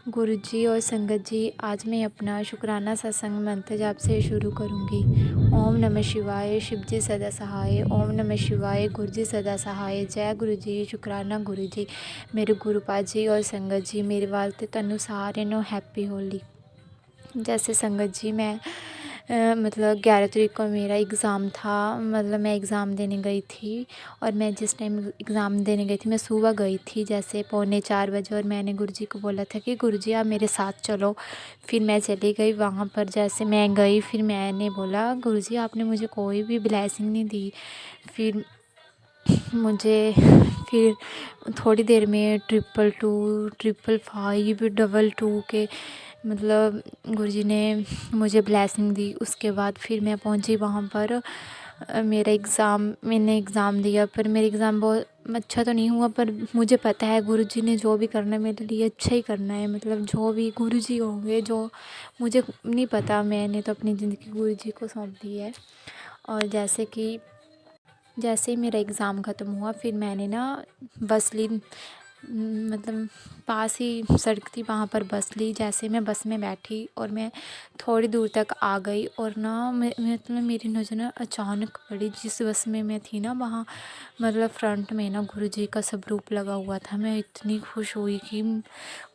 गुरुजी और संगत जी, आज मैं अपना शुक्राना सत्संग मंत्र जाप से शुरू करूँगी। ओम नमः शिवाय, शिव जी सदा सहाय। ओम नमः शिवाय, गुरु जी सदा सहाय। जय गुरु जी, शुक्राना गुरु जी, मेरे गुरु पाजी और संगत जी, मेरे वास्ते तनु सारे नो हैप्पी होली। जैसे संगत जी, मैं मतलब 11 तारीख को मेरा एग्ज़ाम था। मतलब मैं एग्ज़ाम देने गई थी और मैं जिस टाइम एग्ज़ाम देने गई थी मैं सुबह गई थी, जैसे 3:45 बजे। और मैंने गुरुजी को बोला था कि गुरुजी आप मेरे साथ चलो। फिर मैं चली गई वहाँ पर। जैसे मैं गई फिर मैंने बोला गुरुजी आपने मुझे कोई भी ब्लेसिंग नहीं दी। फिर मुझे फिर थोड़ी देर में 222, 555, 222 के मतलब गुरुजी ने मुझे ब्लेसिंग दी। उसके बाद फिर मैं पहुंची वहाँ पर। मैंने एग्ज़ाम दिया, पर मेरा एग्ज़ाम बहुत अच्छा तो नहीं हुआ, पर मुझे पता है गुरुजी ने जो भी करना है मेरे लिए अच्छा ही करना है। मतलब जो भी गुरुजी होंगे, जो मुझे नहीं पता, मैंने तो अपनी ज़िंदगी गुरुजी को सौंप दी है। और जैसे ही मेरा एग्ज़ाम ख़त्म हुआ फिर मैंने ना बस ली। मतलब पास ही सड़क थी, वहाँ पर बस ली। जैसे मैं बस में बैठी और मैं थोड़ी दूर तक आ गई और ना मतलब मेरी नज़र ना अचानक पड़ी जिस बस में मैं थी ना, वहाँ मतलब फ्रंट में ना गुरुजी का स्वरूप लगा हुआ था। मैं इतनी खुश हुई कि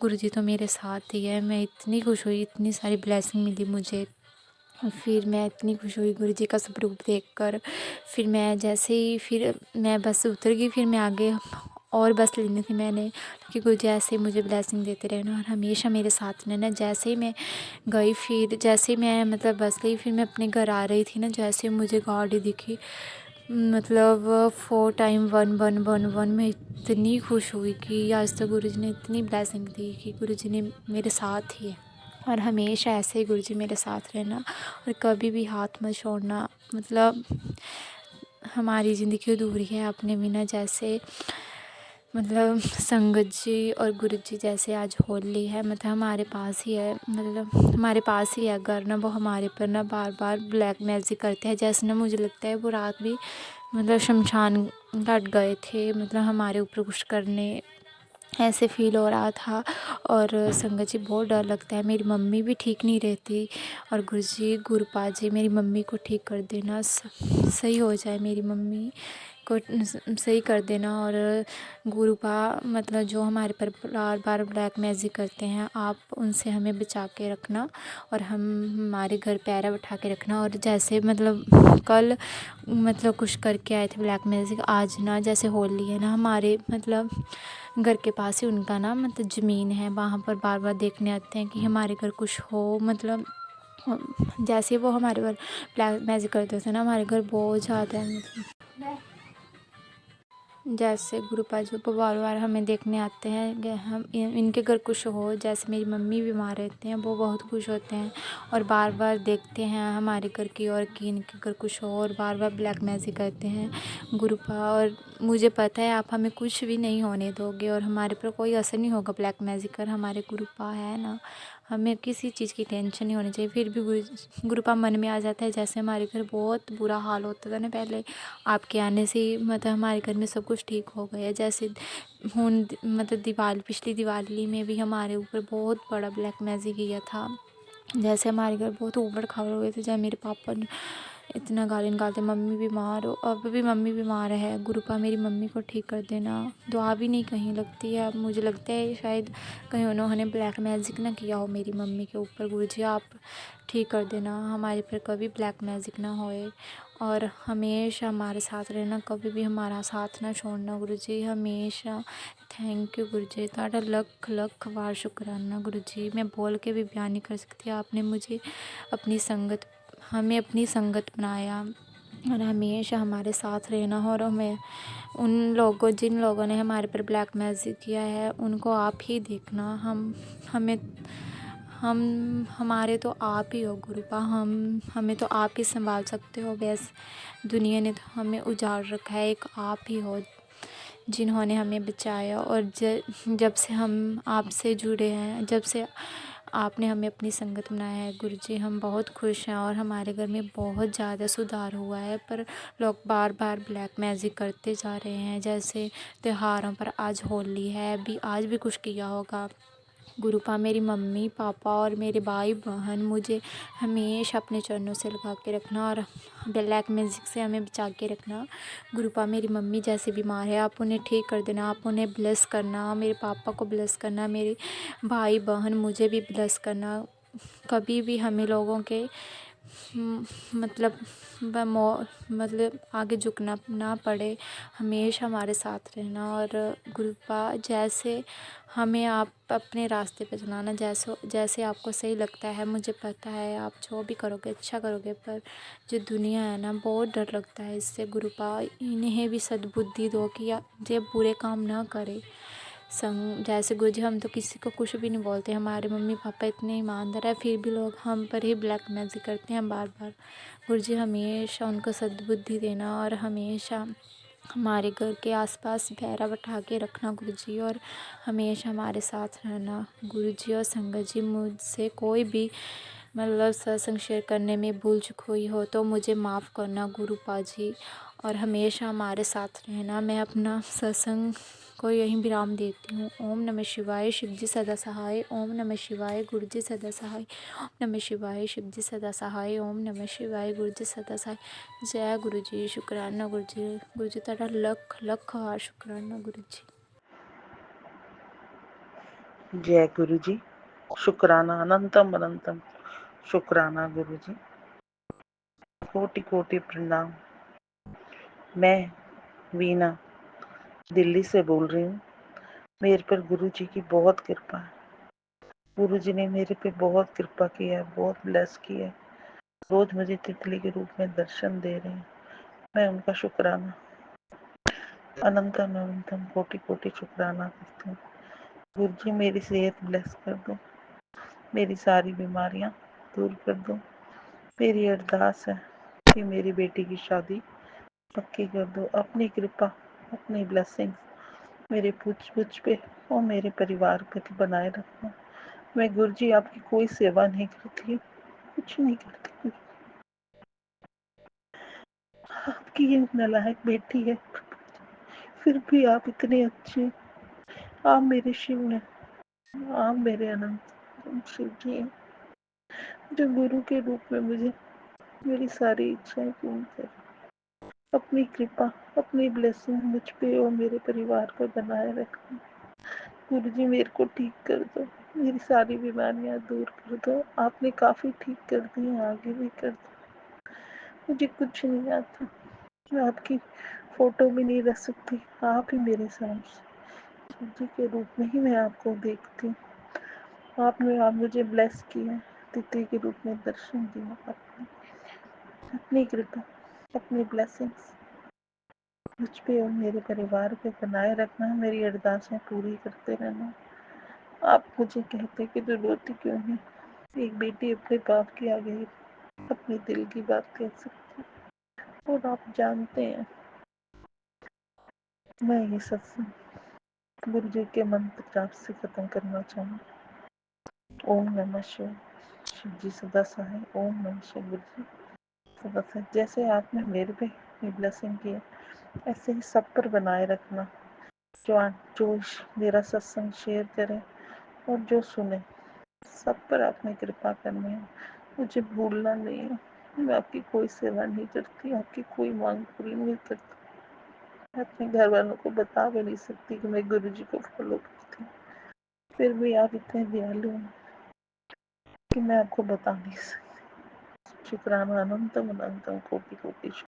गुरुजी तो मेरे साथ ही है। मैं इतनी खुश हुई, इतनी सारी ब्लेसिंग मिली मुझे। फिर मैं इतनी खुश हुई गुरुजी का स्वरूप देखकर। फिर मैं बस से उतर गई। फिर मैं आगे और बस लेनी थी मैंने, कि गुरुजी ऐसे ही मुझे ब्लेसिंग देते रहना और हमेशा मेरे साथ रहना। जैसे ही मैं गई, फिर जैसे ही मैं मतलब बस गई, फिर मैं अपने घर आ रही थी ना, जैसे मुझे गाड़ी दिखी मतलब 4 टाइम 1 1 1 1, मैं इतनी खुश हुई कि आज तो गुरुजी ने इतनी ब्लेसिंग दी कि गुरुजी ने मेरे साथ ही है। और हमेशा ऐसे ही गुरुजी मेरे साथ रहना और कभी भी हाथ मत छोड़ना। मतलब हमारी ज़िंदगी अधूरी है अपने बिना। जैसे मतलब संगत जी और गुरुजी, जैसे आज होली है, मतलब हमारे पास ही है, मतलब हमारे पास ही है घर ना। वो हमारे पर ना बार बार ब्लैक मैजिक करते हैं। जैसे ना मुझे लगता है वो रात भी मतलब शमशान घाट गए थे, मतलब हमारे ऊपर कुछ करने, ऐसे फ़ील हो रहा था। और संगत जी बहुत डर लगता है। मेरी मम्मी भी ठीक नहीं रहती और गुरुजी गुरुपा जी मेरी मम्मी को ठीक कर देना, सही हो जाए मेरी मम्मी को सही कर देना। और गुरुपा मतलब जो हमारे पर बार बार ब्लैक मैजिक करते हैं, आप उनसे हमें बचा के रखना और हमारे घर पैरा बैठा के रखना। और जैसे मतलब कल मतलब कुछ करके आए थे ब्लैक मैजिक, आज ना जैसे होली है ना, हमारे मतलब घर के पास ही उनका ना मतलब ज़मीन है, वहाँ पर बार बार देखने आते हैं कि हमारे घर कुछ हो। मतलब जैसे वो हमारे घर ब्लैक मैजिक करते थे ना, हमारे घर बहुत ज़्यादा जैसे गुरुपा जी वो बार बार हमें देखने आते हैं कि हम इनके घर कुछ हो। जैसे मेरी मम्मी बीमार रहते हैं, वो बहुत खुश होते हैं और बार बार देखते हैं हमारे घर की और कि इनके घर कुछ हो, और बार बार ब्लैक मैजिक करते हैं गुरुपा। और मुझे पता है आप हमें कुछ भी नहीं होने दोगे और हमारे पर कोई असर नहीं होगा ब्लैक मैजिक कर। हमारे गुरुपा है ना, हमें किसी चीज़ की टेंशन नहीं होनी चाहिए। फिर भी गुरुपा मन में आ जाता है। जैसे हमारे घर बहुत बुरा हाल होता था ना पहले, आपके आने से ही मतलब हमारे घर में सब कुछ ठीक हो गया। जैसे मतलब पिछली दिवाली में भी हमारे ऊपर बहुत बड़ा ब्लैक मैजिक किया था। जैसे हमारे घर बहुत ऊबड़ खाबड़ हो गए थे, जैसे मेरे पापा ने इतना गाली निकालते, मम्मी बीमार हो, अब भी मम्मी बीमार है। गुरुपा मेरी मम्मी को ठीक कर देना। दुआ भी नहीं कहीं लगती है। अब मुझे लगता है शायद कहीं उन्होंने ब्लैक मैजिक ना किया हो मेरी मम्मी के ऊपर। गुरुजी आप ठीक कर देना, हमारे पर कभी ब्लैक मैजिक ना होए और हमेशा हमारे साथ रहना, कभी भी हमारा साथ ना छोड़ना गुरुजी, हमेशा। थैंक यू गुरुजी, ਤੁਹਾਡਾ ਲੱਖ ਲੱਖ ਵਾਰ शुक्राना गुरुजी। मैं बोल के भी बयान नहीं कर सकती। आपने मुझे हमें अपनी संगत बनाया और हमेशा हमारे साथ रहना। और हमें जिन लोगों ने हमारे पर ब्लैक मैजिक किया है उनको आप ही देखना। हमारे तो आप ही हो गुरुपा, हमें तो आप ही संभाल सकते हो। वैसे दुनिया ने तो हमें उजाड़ रखा है, एक आप ही हो जिन्होंने हमें बचाया। और जब से हम आपसे जुड़े हैं, जब से आपने हमें अपनी संगत बनाया है गुरुजी, हम बहुत खुश हैं और हमारे घर में बहुत ज़्यादा सुधार हुआ है। पर लोग बार बार ब्लैक मैजिक करते जा रहे हैं। जैसे त्योहारों पर आज होली है, आज भी कुछ किया होगा गुरुपा मेरी मम्मी पापा और मेरे भाई बहन मुझे हमेशा अपने चरणों से लगा के रखना और ब्लैक मैजिक से हमें बचा के रखना। गुरुपा मेरी मम्मी जैसे बीमार है आप उन्हें ठीक कर देना, आप उन्हें ब्लेस करना, मेरे पापा को ब्लेस करना, मेरे भाई बहन मुझे भी ब्लेस करना। कभी भी हमें लोगों के मतलब मतलब आगे झुकना ना पड़े, हमेशा हमारे साथ रहना। और गुरुपा जैसे हमें आप अपने रास्ते पे चलाना, जैसे आपको सही लगता है। मुझे पता है आप जो भी करोगे अच्छा करोगे, पर जो दुनिया है ना बहुत डर लगता है इससे। गुरुपा इन्हें भी सद्बुद्धि दो कि ये बुरे काम ना करे। संग जैसे गुरुजी हम तो किसी को कुछ भी नहीं बोलते, हमारे मम्मी पापा इतने ईमानदार है फिर भी लोग हम पर ही ब्लैक मैजिक करते हैं बार बार। गुरुजी हमेशा उनको सद्बुद्धि देना और हमेशा हमारे घर के आसपास पहरा बैठा के रखना गुरुजी, और हमेशा हमारे साथ रहना गुरुजी। और संगत जी मुझसे कोई भी मतलब सत्संग शेयर करने में भूल चूक हुई हो तो मुझे माफ़ करना गुरुपा जी, और हमेशा हमारे साथ रहना। मैं अपना सत्संग को यहीं विराम देती हूँ। ओम नमः शिवाय, शिव जी सदा सहाय। ओम नमः शिवाय, गुरु जी सदा सहाय। ओम नमः शिवाय, शिव जी सदा सहाय। ओम नमः शिवाय, गुरु जी सदा सहाय। जय गुरु जी, शुक्राना गुरु जी। गुरु जी तेरा लख लख हार शुक्राना गुरु जी। जय गुरु जी, शुक्राना अनंतम अनंतम शुक्राना गुरु जी, कोटि कोटि प्रणाम। मैं वीना दिल्ली से बोल रही हूँ। मेरे पर गुरु जी की बहुत कृपा है। गुरु जी ने मेरे पे बहुत कृपा की है, बहुत ब्लेस किया है। रोज मुझे तितली के रूप में दर्शन दे रहे हैं। मैं उनका शुक्राना अनंतम अनंतम कोटि कोटि शुक्राना करती हूँ। गुरु जी मेरी सेहत ब्लेस कर दो, मेरी सारी बीमारियां दूर कर दो। मेरी अरदास है कि मेरी बेटी की शादी पक्की कर दो। अपनी कृपा, अपनी ब्लेसिंग्स मेरे पूछ पे और मेरे परिवार पर बनाए रखना। मैं गुरु जी आपकी कोई सेवा नहीं करती, कुछ नहीं करती। आपकी ये नालायक बेटी है, फिर भी आप इतने अच्छे। आप मेरे शिव हैं, आप मेरे अनंत शिव जी हैं, जो गुरु के रूप में मुझे मेरी सारी इच्छाएं पूर्ण कर। अपनी कृपा, अपनी ब्लेसिंग मुझ पे और मेरे परिवार पर बनाए रखना। गुरु जी मेरे को ठीक कर दो, मेरी सारी बीमारियां दूर कर दो। आपने काफ़ी ठीक कर दी हैं, आगे भी कर दो। मुझे कुछ नहीं आता, मैं आपकी फ़ोटो भी नहीं रख सकती। आप ही मेरे साथ शिव जी के रूप में ही मैं आपको देखती हूँ। आपने आप मुझे ब्लेस किया, तिथि के रूप में दर्शन दिया। अपनी कृपा, अपनी ब्लेसिंग्स मुझ पे और मेरे परिवार पे बनाए रखना। मेरी अरदासें पूरी करते रहना। आप मुझे कहते कि तू रोती क्यों है? एक बेटी अपने बाप के आगे अपने दिल की बात कह सकती है। और आप जानते हैं मैं ये सत्संग गुरु जी के मंत्र जाप से खत्म करना चाहूँगी। ओम नमः शिव, शिव जी सदा सहाय। ओम नमः शिव, गुरु जी सदा सहाय। जैसे आपने मेरे पे ब्लेसिंग की है, ऐसे ही सब पर बनाए रखना। जो मेरा सत्संग शेयर करे और जो सुने, सब पर आपने कृपा करनी है। मुझे भूलना नहीं है। मैं आपकी कोई सेवा नहीं करती, आपकी कोई मांग पूरी नहीं करती। मैं अपने घर वालों को बता भी नहीं सकती कि मैं गुरु जी को फॉलो करती हूँ। फिर भी आप इतने दयालु हैं कि मैं आपको बता नहीं सकती। शुक्राना अनंतम अनंतम कोटि कोटि।